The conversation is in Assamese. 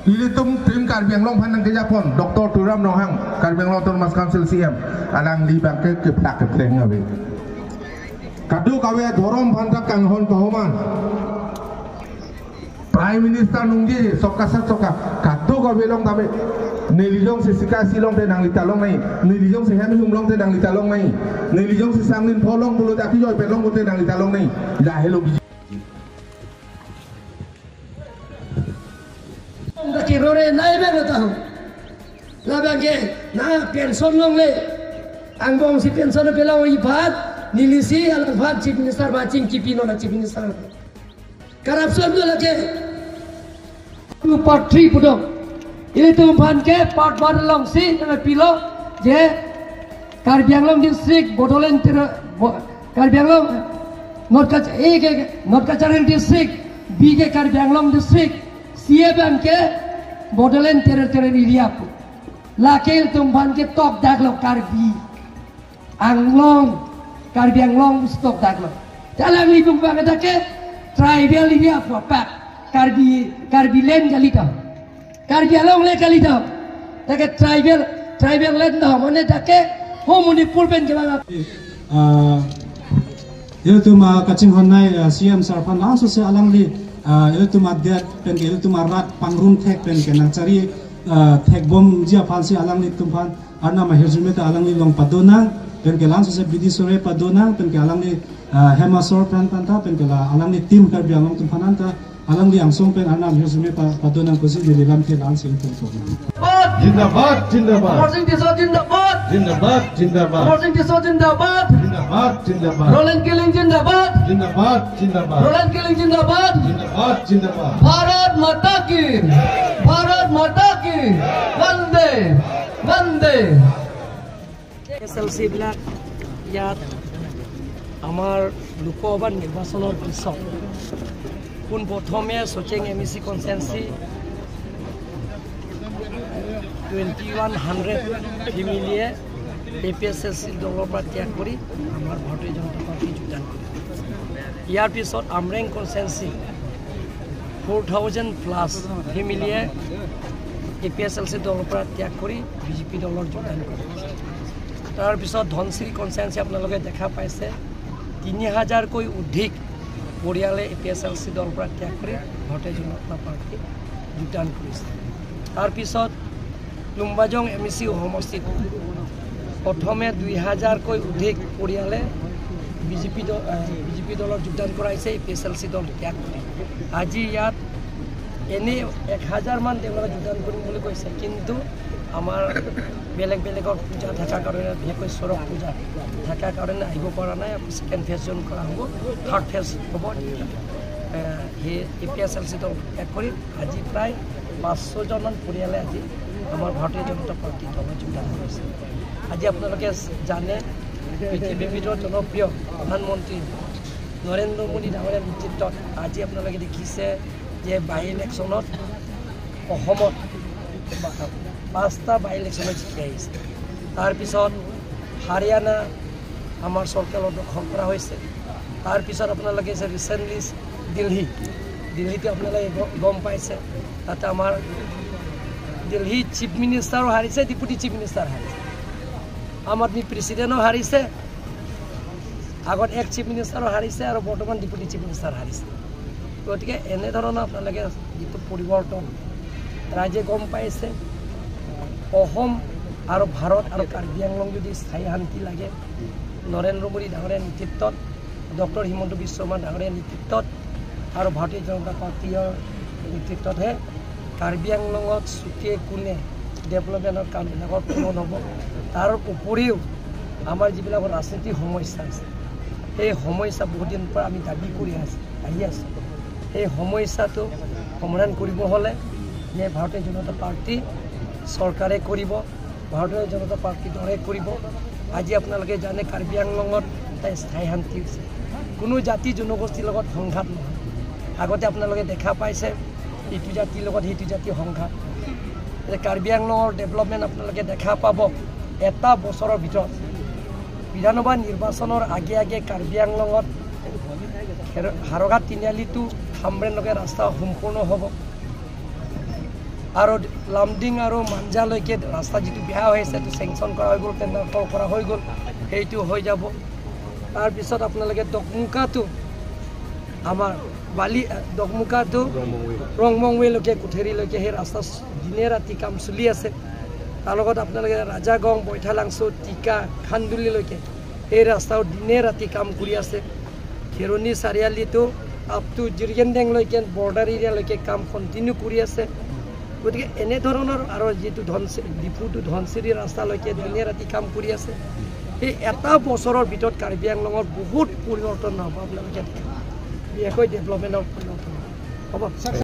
Ilitum tim Karbi Anglong Panang Kejapon, Dr. Turam Nohang, Karbi Anglong Thomas Council CM, Alang Li Bangke Keplak Kepleng Awe. Kadu kawe Dorom Pantak Kanghon Pahoman. Prime Minister Nungji Sokasat Soka, Kadu kawe long tabe. Nilijong sesika silong tenang litalong nai, nilijong sehami humlong tenang litalong nai, nilijong sesangin polong mulut aki joy pelong mulut tenang litalong nai. Lahelo biji. Kirore naik berapa tahun? Labangke, nah pensiun long le, anggong si pensiun pelau ibat, nilisi alang ibat chief minister macing kipino na chief minister. Corruption tu lagi, 2/3 pudong. Ini tu ke part long si dengan pilo, je Karbi Anglong district, Bodoland Karbi Anglong, North Kacharil district, B ke Karbi Anglong district, CA ke Bodoland territory area pu. Lakil tumpan ke top daglo Karbi Anglong stop daglo. Jalan ni tumpan kita ke tribal area pu apa? Karbi land kali tau. Karbi Anglong le kali tau. Take tribal land tau. Mana take home ni pulpen kelang. Itu mah kacing honai CM Sarpan langsung se alang li. Itu madet pen itu marat pangrun tek pen kenang cari tek bom dia palsi alang li tumpan arna mahirjume ta alang li long padona pen ke langsung se bidi sore padona pen ke alang li hemasor pen panta pen ke alang li tim Karbi Anglong tumpan anta alang li angsung pen arna mahirjume padona kusi di dalam ke langsung tumpan. Jindabad, Jindabad. Morsing Tiso Jindabad. Jindabad, Jindabad. Morsing Tiso Jindabad. Jindabad, Jindabad. Roland Killing Jindabad. Jindabad, Jindabad. Roland Killing Jindabad. Jindabad, Jindabad. Bharat Mata ki. Bharat Mata ki. Vande. Vande. SLC বিলাক ইয়াত আমাৰ লোকসভা নিৰ্বাচনৰ পিছত কোন প্ৰথমে সোচেং এমএসি কনস্টিটুৱেন্সি 2100 ফেমিলিয়ে এপিএসএলসি দলৰ পৰা ত্যাগ কৰি আমাৰ ভাৰতীয় জনতা পাৰ্টি যোগদান কৰে। ইয়াৰ পিছত আমৰেং কনস্টিটুৱেন্সি 4000+ ফেমিলিয়ে এপিএসএলসি দলৰ পৰা ত্যাগ কৰি বিজেপি দলৰ যোগদান কৰে। তাৰপিছত ধনশ্ৰী কনস্টিটুৱেন্সি আপোনালোকে দেখা পাইছে 3000কৈ অধিক পৰিয়ালে এপিএসএলসি দলৰ পৰা ত্যাগ কৰি ভাৰতীয় জনতা পাৰ্টি যোগদান কৰিছে। তাৰপিছত লুম্বাজং এমএসি সমষ্টিত প্ৰথমে 2000কৈ অধিক পৰিয়ালে বিজেপি দলৰ যোগদান কৰাইছে এপিএসএলসি দল ত্যাগ কৰি। আজি ইয়াত এনে 1000 মান তেওঁলোকে যোগদান কৰিম বুলি কৈছে, কিন্তু আমাৰ বেলেগৰ পূজা থকাৰ কাৰণে বিশেষকৈ চৰক পূজা থকাৰ কাৰণে আহিব পৰা নাই। ছেকেণ্ড ফেজ জইন কৰা হ'ব, থাৰ্ড ফেজ হ'ব। সেই এপিএসএলসি দল ত্যাগ কৰি আজি প্ৰায় 500জন মান পৰিয়ালে আজি আমাৰ ভাৰতীয় জনতা পাৰ্টি দলত যোগদান কৰিছে। আজি আপোনালোকে জানে পৃথিৱীৰ ভিতৰত জনপ্ৰিয় প্ৰধানমন্ত্ৰী নৰেন্দ্ৰ মোদী ডাঙৰীয়াৰ নেতৃত্বত আজি আপোনালোকে দেখিছে যে বাই ইলেকশ্যনত অসমত 5টা বাই ইলেকশ্যনত জিকি আহিছে। তাৰপিছত হাৰিয়ানা আমাৰ চৰকাৰৰ দখল কৰা হৈছে। তাৰপিছত আপোনালোকে ৰিচেণ্টলি দিল্লীতে আপোনালোকে গম পাইছে, তাতে আমাৰ দিল্লী চিফ মিনিষ্টাৰো হাৰিছে, ডেপুটি চিফ মিনিষ্টাৰ হাৰিছে, আম আদমি প্ৰেচিডেণ্টো হাৰিছে, আগত এক চিফ মিনিষ্টাৰো হাৰিছে আৰু বৰ্তমান ডেপুটি চিফ মিনিষ্টাৰ হাৰিছে। গতিকে এনেধৰণৰ আপোনালোকে যিটো পৰিৱৰ্তন ৰাইজে গম পাইছে। অসম আৰু ভাৰত আৰু কাৰ্বি আংলং যদি স্থায়ী শান্তি লাগে, নৰেন্দ্ৰ মোদী ডাঙৰীয়াৰ নেতৃত্বত, ডক্টৰ হিমন্ত বিশ্ব শৰ্মা ডাঙৰীয়াৰ নেতৃত্বত আৰু ভাৰতীয় জনতা পাৰ্টীৰ নেতৃত্বতহে কাৰ্বি আংলঙত চুকে কোণে ডেভেলপমেণ্টৰ কামবিলাকৰ পূৰণ হ'ব। তাৰ উপৰিও আমাৰ যিবিলাকৰ ৰাজনীতিক সমস্যা আছে, সেই সমস্যা বহুদিন পৰা আমি দাবী কৰি আহি আছোঁ। সেই সমস্যাটো সমাধান কৰিব হ'লে যে ভাৰতীয় জনতা পাৰ্টি চৰকাৰে কৰিব, ভাৰতীয় জনতা পাৰ্টি দলে কৰিব। আজি আপোনালোকে জানে কাৰ্বি আংলঙত এটা স্থায়ী শান্তি হৈছে, কোনো জাতি জনগোষ্ঠীৰ লগত সংঘাত নহয়। আগতে আপোনালোকে দেখা পাইছে ইটো জাতিৰ লগত সেইটো জাতি সংঘাত। কাৰ্বি আংলঙৰ ডেভেলপমেণ্ট আপোনালোকে দেখা পাব এটা বছৰৰ ভিতৰত। বিধানসভা নিৰ্বাচনৰ আগে কাৰ্বি আংলঙত হাৰঘাট তিনিআলিটো খামৰেনলৈকে ৰাস্তা সম্পূৰ্ণ হ'ব। আৰু লামডিং আৰু মাঞ্জালৈকে ৰাস্তা যিটো বেয়া হৈ আছে সেইটো চেংচন কৰা হৈ গ'ল, টেণ্ডাৰ কৰা হৈ গ'ল, সেইটো হৈ যাব। তাৰপিছত আপোনালোকে দকমুকাটো আমাৰ দকমুকাটো ৰংমংৱেলৈকে কুঠেৰীলৈকে সেই ৰাস্তা দিনে ৰাতি কাম চলি আছে। তাৰ লগত আপোনালোকে ৰাজাগং বৈঠালাংচু টিকা খান্দুলিলৈকে এই ৰাস্তাও দিনে ৰাতি কাম কৰি আছে। খেৰণি চাৰিআলিটো আপ টু জিৰগেনডেংলৈকে বৰ্ডাৰ এৰিয়ালৈকে কাম কণ্টিনিউ কৰি আছে। গতিকে এনেধৰণৰ আৰু যিটো ডিপু টু ধনচিৰি ৰাস্তালৈকে দিনে ৰাতি কাম কৰি আছে। এই এটা বছৰৰ ভিতৰত কাৰ্বি আংলঙৰ বহুত পৰিৱৰ্তন হ'ব, আপোনালোকে বিশেষকৈ ডেভেলপমেণ্টৰ পৰিৱৰ্তন হ'ব।